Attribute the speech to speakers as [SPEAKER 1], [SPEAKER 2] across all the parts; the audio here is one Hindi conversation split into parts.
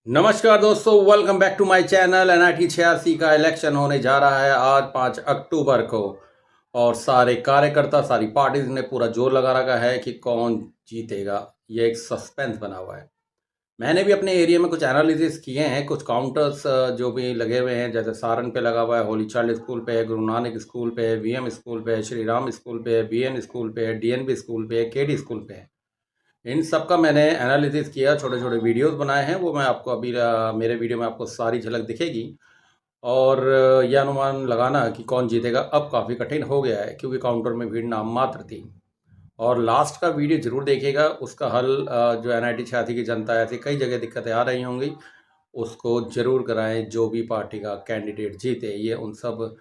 [SPEAKER 1] नमस्कार दोस्तों, welcome back to my channel. NIT 86 का इलेक्शन होने जा रहा है आज 5 अक्टूबर को और सारे कार्यकर्ता, सारी पार्टीज ने पूरा जोर लगा रखा है कि कौन जीतेगा। ये एक सस्पेंस बना हुआ है। मैंने भी अपने एरिया में कुछ एनालिसिस किए हैं, कुछ काउंटर्स जो भी लगे हुए हैं, जैसे सारन पे लगा हुआ है, होली चाइल्ड स्कूल पे है, गुरु नानक स्कूल पे है, VM स्कूल पे है, श्री राम स्कूल पे है, BN स्कूल पे है, DNB स्कूल पे है, KD स्कूल पे है। इन सब का मैंने एनालिसिस किया, छोटे छोटे वीडियोस बनाए हैं, वो मैं आपको अभी मेरे वीडियो में आपको सारी झलक दिखेगी। और यह अनुमान लगाना कि कौन जीतेगा अब काफ़ी कठिन हो गया है, क्योंकि काउंटर में भीड़ नाम मात्र थी। और लास्ट का वीडियो ज़रूर देखिएगा, उसका हल जो NIT 86 की जनता है, ऐसी कई जगह दिक्कतें आ रही होंगी, उसको ज़रूर कराएं। जो भी पार्टी का कैंडिडेट जीते, ये उन सब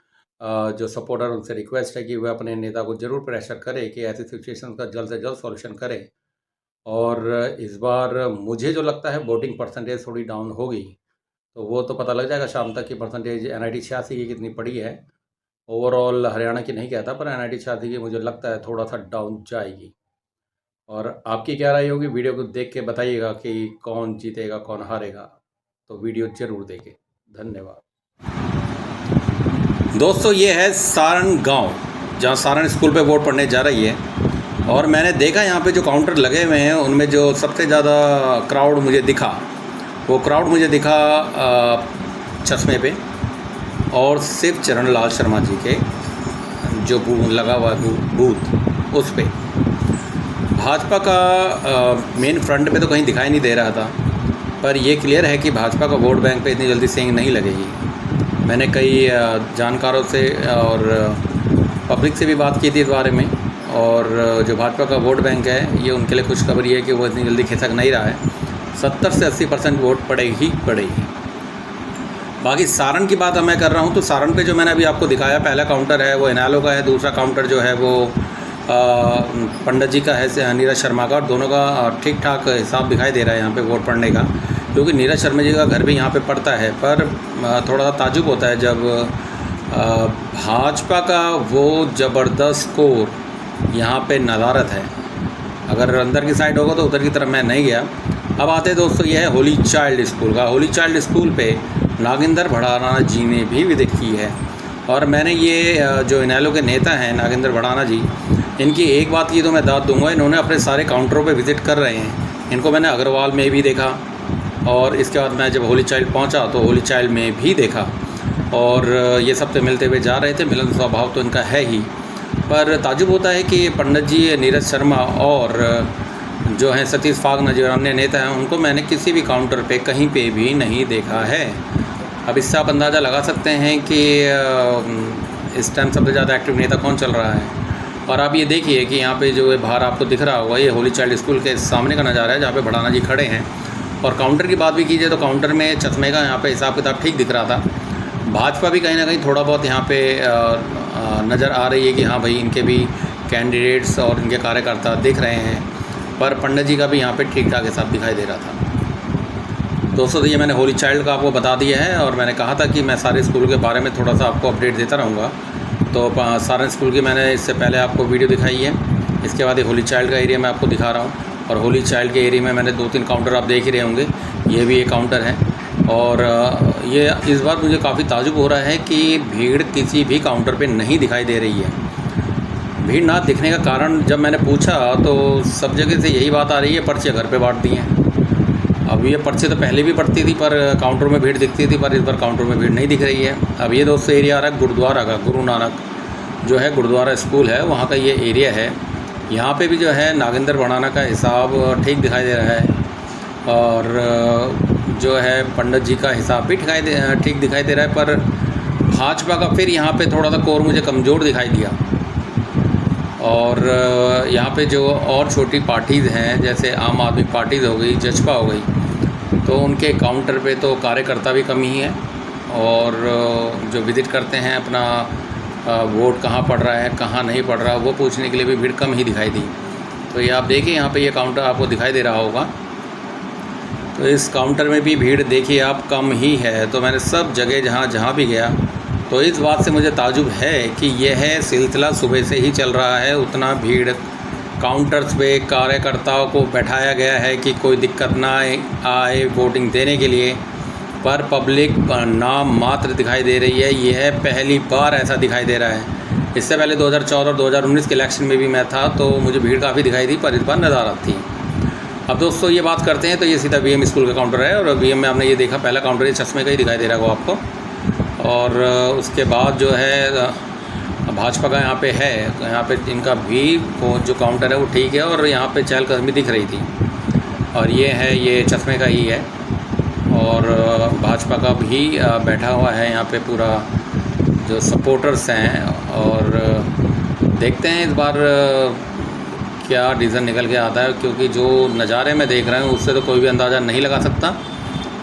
[SPEAKER 1] जो सपोर्टर, उनसे रिक्वेस्ट है कि वह अपने नेता को ज़रूर प्रेशर करें कि ऐसी सिचुएशन का जल्द से जल्द सॉल्यूशन करें। और इस बार मुझे जो लगता है वोटिंग परसेंटेज थोड़ी डाउन होगी, तो वो तो पता लग जाएगा शाम तक की परसेंटेज NIT 86 की कितनी पड़ी है। ओवरऑल हरियाणा की नहीं कहता, पर NIT 86 की मुझे लगता है थोड़ा सा डाउन जाएगी। और आपकी क्या राय होगी, वीडियो को देख के बताइएगा कि कौन जीतेगा कौन हारेगा। तो वीडियो ज़रूर देखें। धन्यवाद दोस्तों। ये है सारण गांव, जहां सारण स्कूल पे वोट पड़ने जा रही है। और मैंने देखा यहाँ पे जो काउंटर लगे हुए हैं, उनमें जो सबसे ज़्यादा क्राउड मुझे दिखा, वो क्राउड मुझे दिखा चश्मे पे, और सिर्फ चरण लाल शर्मा जी के जो लगा हुआ बूथ, उस पे भाजपा का मेन फ्रंट पे तो कहीं दिखाई नहीं दे रहा था। पर ये क्लियर है कि भाजपा का वोट बैंक पे इतनी जल्दी सेंध नहीं लगेगी। मैंने कई जानकारों से और पब्लिक से भी बात की थी इस बारे में, और जो भाजपा का वोट बैंक है, ये उनके लिए खुशखबरी है कि वो इतनी जल्दी खिसक नहीं रहा है। 70 से 80% वोट पड़ेगी ही पड़ेगी। बाकी सारण की बात मैं कर रहा हूँ, तो सारण पे जो मैंने अभी आपको दिखाया, पहला काउंटर है वो इनेलो का है, दूसरा काउंटर जो है वो पंडित जी का है, नीरज शर्मा का। और दोनों का ठीक ठाक हिसाब दिखाई दे रहा है यहाँ पे वोट पड़ने का, क्योंकि नीरज शर्मा जी का घर भी यहाँ पे पड़ता है। पर थोड़ा सा ताजुब होता है जब भाजपा का वो ज़बरदस्त स्कोर यहाँ पे नदारत है। अगर अंदर की साइड होगा तो उधर की तरफ मैं नहीं गया। अब आते हैं दोस्तों, ये है होली चाइल्ड स्कूल का। होली चाइल्ड स्कूल पे नागेंद्र भड़ाना जी ने भी विजिट की है। और मैंने ये जो इनेलो के नेता हैं नागेंद्र भड़ाना जी, इनकी एक बात की तो मैं दाद दूंगा, इन्होंने अपने सारे काउंटरों पे विज़िट कर रहे हैं। इनको मैंने अग्रवाल में भी देखा, और इसके बाद मैं जब होली चाइल्ड पहुँचा तो होली चाइल्ड में भी देखा। और ये सबसे मिलते हुए जा रहे थे, मिलन स्वभाव तो इनका है ही। पर ताजुब होता है कि पंडित जी नीरज शर्मा और जो हैं सतीश फागना, जो अन्य नेता हैं, उनको मैंने किसी भी काउंटर पे कहीं पे भी नहीं देखा है। अब इससे आप अंदाज़ा लगा सकते हैं कि इस टाइम सबसे ज़्यादा एक्टिव नेता कौन चल रहा है। और आप ये देखिए कि यहाँ पे जो बाहर आपको दिख रहा होगा, ये होली चाइल्ड स्कूल के सामने का नज़ारा है, जहाँ पे भड़ाना जी खड़े हैं। और काउंटर की बात भी कीजिए तो काउंटर में चश्मे का यहाँ पे हिसाब किताब ठीक दिख रहा था। भाजपा भी कहीं ना कहीं थोड़ा बहुत यहाँ पे नज़र आ रही है कि हाँ भाई, इनके भी कैंडिडेट्स और इनके कार्यकर्ता दिख रहे हैं। पर पंडित जी का भी यहाँ पे ठीक ठाक हिसाब दिखाई दे रहा था। दोस्तों, तो ये मैंने होली चाइल्ड का आपको बता दिया है, और मैंने कहा था कि मैं सारे स्कूल के बारे में थोड़ा सा आपको अपडेट देता रहूँगा। तो सारे स्कूल की मैंने इससे पहले आपको वीडियो दिखाई है। इसके बाद ये होली चाइल्ड का एरिया मैं आपको दिखा रहा हूँ। और होली चाइल्ड के एरिया में मैंने 2-3 काउंटर आप देख ही रहे होंगे, ये भी एक काउंटर है। और ये इस बार मुझे काफ़ी ताजुब हो रहा है कि भीड़ किसी भी काउंटर पे नहीं दिखाई दे रही है। भीड़ ना दिखने का कारण जब मैंने पूछा तो सब जगह से यही बात आ रही है, पर्चे घर पे बांट दी हैं। अब ये पर्चे तो पहले भी पड़ती थी, पर काउंटर में भीड़ दिखती थी, पर इस बार काउंटर में भीड़ नहीं दिख रही है। अब ये दोस्तों एरिया आ रहा है गुरुद्वारा का, गुरु नानक जो है गुरुद्वारा स्कूल है, वहाँ का ये एरिया है। यहाँ पे भी जो है नागेंद्र भड़ाना का हिसाब ठीक दिखाई दे रहा है, और जो है पंडित जी का हिसाब भी ठीक दिखाई दे रहा है। पर भाजपा का फिर यहाँ पे थोड़ा सा कोर मुझे कमज़ोर दिखाई दिया। और यहाँ पे जो और छोटी पार्टीज़ हैं, जैसे आम आदमी पार्टीज़ हो गई, जसपा हो गई, तो उनके काउंटर पे तो कार्यकर्ता भी कम ही हैं। और जो विजिट करते हैं अपना वोट कहाँ पड़ रहा है कहाँ नहीं पड़ रहा, वो पूछने के लिए भी भीड़ कम ही दिखाई दी। तो ये आप देखिए, यहाँ पे ये काउंटर आपको दिखाई दे रहा होगा, तो इस काउंटर में भी भीड़ देखिए आप कम ही है। तो मैंने सब जगह जहाँ भी गया, तो इस बात से मुझे ताजुब है कि यह सिलसिला सुबह से ही चल रहा है, उतना भीड़ काउंटर्स पे कार्यकर्ताओं को बैठाया गया है कि कोई दिक्कत ना आए वोटिंग देने के लिए, पर पब्लिक नाम मात्र दिखाई दे रही है। यह पहली बार ऐसा दिखाई दे रहा है। इससे पहले 2014 और 2019 के इलेक्शन में भी मैं था तो मुझे भीड़ काफ़ी दिखाई दी, पर इस बार नज़ारत थी। अब दोस्तों ये बात करते हैं तो ये सीधा बीएम स्कूल का काउंटर है, और बीएम में आपने ये देखा पहला काउंटर ये चश्मे का ही दिखाई दे रहा होगा आपको। और उसके बाद जो है भाजपा का यहाँ पे है, यहाँ पे इनका भी वो जो काउंटर है वो ठीक है, और यहाँ पे चहलकदमी दिख रही थी। और ये है, ये चश्मे का ही है, और भाजपा का भी बैठा हुआ है यहाँ पे पूरा जो सपोर्टर्स हैं। और देखते हैं इस बार क्या डिसीजन निकल के आता है, क्योंकि जो नज़ारे में देख रहे हैं उससे तो कोई भी अंदाज़ा नहीं लगा सकता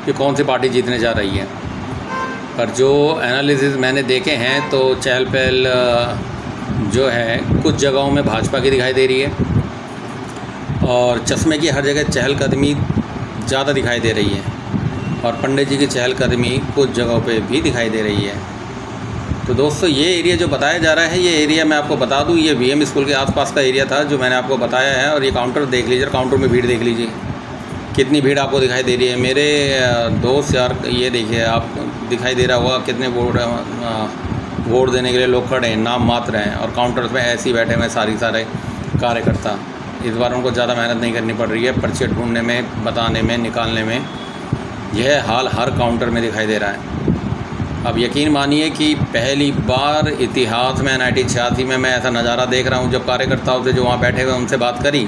[SPEAKER 1] कि कौन सी पार्टी जीतने जा रही है। पर जो एनालिसिस मैंने देखे हैं तो चहल पहल जो है कुछ जगहों में भाजपा की दिखाई दे रही है, और चश्मे की हर जगह चहलकदमी ज़्यादा दिखाई दे रही है, और पंडित जी की चहलकदमी कुछ जगहों पे भी दिखाई दे रही है। तो दोस्तों ये एरिया जो बताया जा रहा है, ये एरिया मैं आपको बता दूं, ये बीएम स्कूल के आसपास का एरिया था जो मैंने आपको बताया है। और ये काउंटर देख लीजिए, काउंटर में भीड़ देख लीजिए, कितनी भीड़ आपको दिखाई दे रही है। मेरे दोस्त यार, ये देखिए आप, दिखाई दे रहा होगा कितने वोट देने के लिए लोग खड़े हैं, नाम मात्र हैं, और काउंटर्स में ऐसे ही बैठे हुए सारे कार्यकर्ता। इस बार उनको ज़्यादा मेहनत नहीं करनी पड़ रही है पर्चे ढूंढने में, बताने में, निकालने में। यह हाल हर काउंटर में दिखाई दे रहा है। अब यकीन मानिए कि पहली बार इतिहास में 1986 में मैं ऐसा नज़ारा देख रहा हूँ। जब कार्यकर्ताओं से जो वहाँ बैठे हुए उनसे बात करी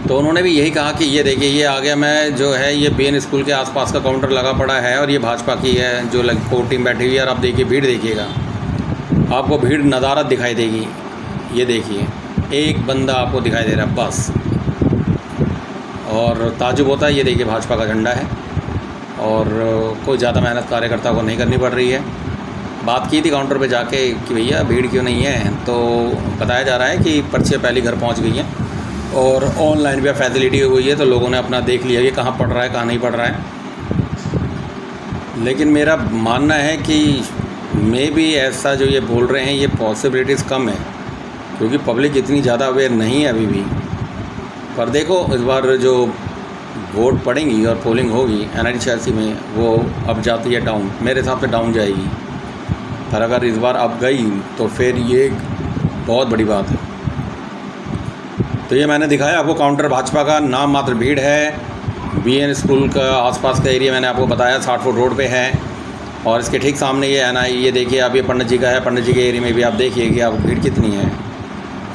[SPEAKER 1] तो उन्होंने भी यही कहा कि ये देखिए ये आ गया, मैं जो है ये बीएन स्कूल के आसपास का काउंटर लगा पड़ा है, और ये भाजपा की है जो कोर टीम बैठी हुई है। और आप देखिए भीड़ देखिएगा, आपको भीड़ नज़ारत दिखाई देगी। ये देखिए एक बंदा आपको दिखाई दे रहा है बस, और ताजुब होता है। ये देखिए भाजपा का झंडा है, और कोई ज़्यादा मेहनत कार्यकर्ता को नहीं करनी पड़ रही है। बात की थी काउंटर पे जाके कि भैया भीड़ क्यों नहीं है, तो बताया जा रहा है कि पर्चियाँ पहले घर पहुंच गई हैं, और ऑनलाइन भी फैसिलिटी हो गई है, तो लोगों ने अपना देख लिया कि कहाँ पड़ रहा है कहाँ नहीं पड़ रहा है। लेकिन मेरा मानना है कि मे भी ऐसा जो ये बोल रहे हैं ये पॉसिबिलिटीज़ कम है, क्योंकि पब्लिक इतनी ज़्यादा अवेयर नहीं है अभी भी। पर देखो इस बार जो वोट पड़ेंगी और पोलिंग होगी NIT-86 में, वो अब जाती है डाउन, मेरे हिसाब से डाउन जाएगी। पर अगर इस बार अब गई तो फिर ये बहुत बड़ी बात है। तो ये मैंने दिखाया आपको काउंटर भाजपा का, नाम मात्र भीड़ है। बीएन स्कूल का आसपास का एरिया मैंने आपको बताया 60 फुट रोड पे है, और इसके ठीक सामने ये NI, ये देखिए आप, ये पंडित जी का है। पंडित जी के एरिया में भी आप देखिए कि आप भीड़ कितनी है।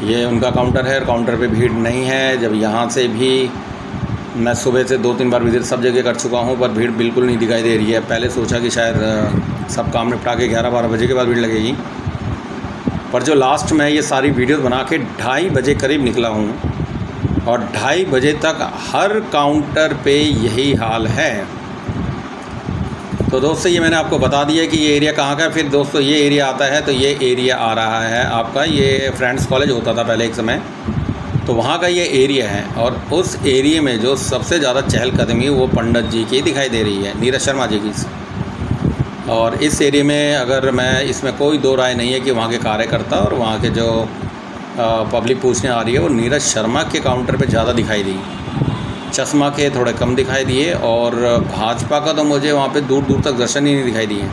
[SPEAKER 1] ये उनका काउंटर है, काउंटर पे भीड़ नहीं है। जब यहाँ से भी मैं सुबह से 2-3 बार विजिट सब जगह कर चुका हूँ, पर भीड़ बिल्कुल नहीं दिखाई दे रही है। पहले सोचा कि शायद सब काम निपटा के 11-12 बजे के बाद भीड़ लगेगी, पर जो लास्ट में ये सारी वीडियोस बना के 2:30 बजे करीब निकला हूँ, और 2:30 बजे तक हर काउंटर पे यही हाल है। तो दोस्तों ये मैंने आपको बता दिया कि ये एरिया कहाँ का है। फिर दोस्तों ये एरिया आता है, तो ये एरिया आ रहा है आपका, ये फ्रेंड्स कॉलेज होता था पहले एक समय, तो वहाँ का ये एरिया है। और उस एरिया में जो सबसे ज़्यादा चहलकदमी वो पंडित जी की दिखाई दे रही है, नीरज शर्मा जी की। और इस एरिया में अगर मैं, इसमें कोई दो राय नहीं है कि वहाँ के कार्यकर्ता और वहाँ के जो पब्लिक पूछने आ रही है वो नीरज शर्मा के काउंटर पे ज़्यादा दिखाई दी, चश्मा के थोड़े कम दिखाई दिए। और भाजपा का तो मुझे वहाँ पे दूर दूर तक दर्शन ही नहीं दिखाई दिए।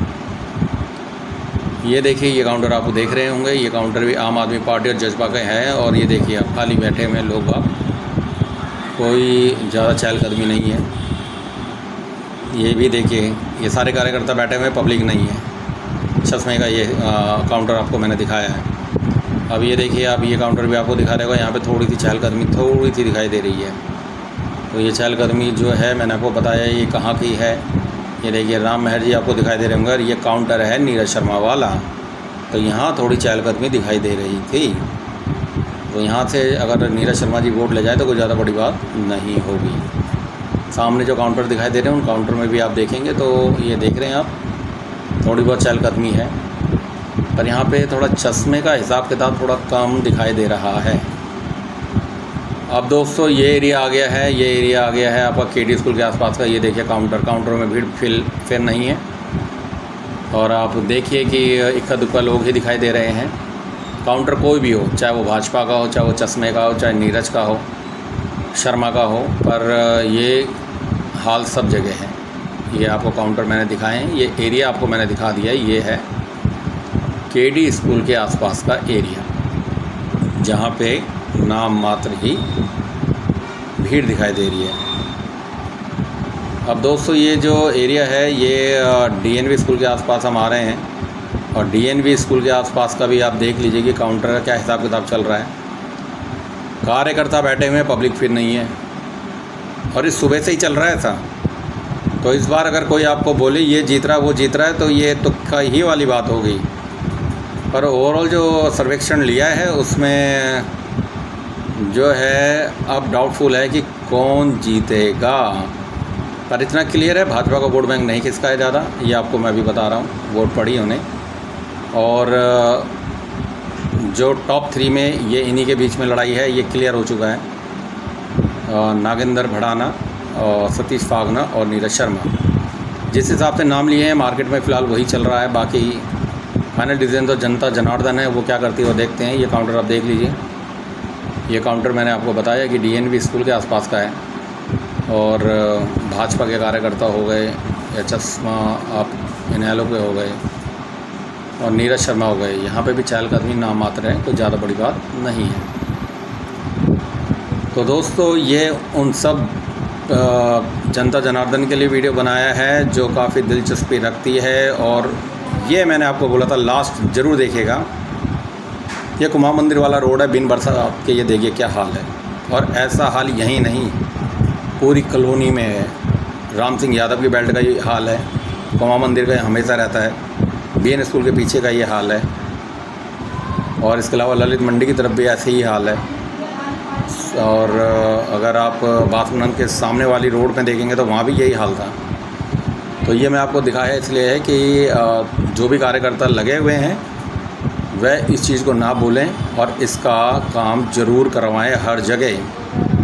[SPEAKER 1] ये देखिए ये काउंटर आप देख रहे होंगे, ये काउंटर भी आम आदमी पार्टी और जज्बा के है। और ये देखिए आप खाली बैठे हुए लोग, आप कोई ज़्यादा चहलकदमी नहीं है। ये भी देखिए ये सारे कार्यकर्ता बैठे हुए, पब्लिक नहीं है। चश्मे का ये काउंटर आपको मैंने दिखाया है। अब ये देखिए आप, ये काउंटर भी आपको दिखा रहेगा, यहाँ पे थोड़ी सी चहलकदमी थोड़ी सी दिखाई दे रही है। तो ये चहलकदमी जो है मैंने आपको बताया ये कहाँ की है। ये देखिए राम महर जी आपको दिखाई दे रहे होंगे, और ये काउंटर है नीरज शर्मा वाला। तो यहाँ थोड़ी चहलकदमी दिखाई दे रही थी। तो यहाँ से अगर नीरज शर्मा जी वोट ले जाए तो कोई ज़्यादा बड़ी बात नहीं होगी। सामने जो काउंटर दिखाई दे रहे हैं उन काउंटर में भी आप देखेंगे तो ये देख रहे हैं आप, थोड़ी बहुत चहलकदमी है। पर यहाँ पे थोड़ा चश्मे का हिसाब किताब थोड़ा कम दिखाई दे रहा है। अब दोस्तों ये एरिया आ गया है, ये एरिया आ गया है आपका KD स्कूल के आसपास का। ये देखिए काउंटर में भीड़ फिर नहीं है, और आप देखिए कि इक्का दुक्का लोग ही दिखाई दे रहे हैं। काउंटर कोई भी हो, चाहे वो भाजपा का हो, चाहे वो चश्मे का हो, चाहे नीरज का हो, शर्मा का हो, पर ये हाल सब जगह है। ये आपको काउंटर मैंने दिखाए हैं, ये एरिया आपको मैंने दिखा दिया है। ये है केडी स्कूल के आसपास का एरिया, जहाँ पे नाम मात्र ही भीड़ दिखाई दे रही है। अब दोस्तों ये जो एरिया है ये डीएनवी स्कूल के आसपास हम आ रहे हैं, और डीएनवी स्कूल के आसपास का भी आप देख लीजिए कि काउंटर का क्या हिसाब किताब चल रहा है। कार्यकर्ता बैठे हुए हैं, पब्लिक फिर नहीं है, और इस सुबह से ही चल रहा है ऐसा। तो इस बार अगर कोई आपको बोले ये जीत रहा है वो जीत रहा है, तो ये तुक्का ही वाली बात हो गई। पर ओवरऑल जो सर्वेक्षण लिया है उसमें जो है अब डाउटफुल है कि कौन जीतेगा। पर इतना क्लियर है भाजपा का वोट बैंक नहीं खिसका है ज़्यादा, ये आपको मैं भी बता रहा हूँ, वोट पड़ी उन्हें। और जो टॉप 3 में ये इन्हीं के बीच में लड़ाई है, ये क्लियर हो चुका है। नागेंद्र भड़ाना और सतीश फागना और नीरज शर्मा, जिस हिसाब से नाम लिए हैं मार्केट में फ़िलहाल वही चल रहा है। बाकी फाइनल डिसीजन तो जनता जनार्दन है, वो क्या करती है वो देखते हैं। ये काउंटर आप देख लीजिए, ये काउंटर मैंने आपको बताया कि डीएनवी स्कूल के आसपास का है, और भाजपा के कार्यकर्ता हो गए या चश्मा आप इनेलो पे हो गए और नीरज शर्मा हो गए, यहाँ पे भी चहलकदमी नाम मात्र है, कोई ज़्यादा बड़ी बात नहीं है। तो दोस्तों ये उन सब जनता जनार्दन के लिए वीडियो बनाया है जो काफ़ी दिलचस्पी रखती है, और ये मैंने आपको बोला था लास्ट ज़रूर देखिएगा। ये कुमार मंदिर वाला रोड है, बिन बरसात के ये देखिए क्या हाल है। और ऐसा हाल यहीं नहीं, पूरी कॉलोनी में है। राम सिंह यादव की बेल्ट का ये हाल है, कुमार मंदिर का हमेशा रहता है, बीएन स्कूल के पीछे का ये हाल है, और इसके अलावा ललित मंडी की तरफ भी ऐसे ही हाल है। और अगर आप बाथरूम के सामने वाली रोड में देखेंगे तो वहाँ भी यही हाल था। तो ये मैं आपको दिखाया इसलिए है कि जो भी कार्यकर्ता लगे हुए हैं वह इस चीज़ को ना भूलें और इसका काम ज़रूर करवाएं हर जगह।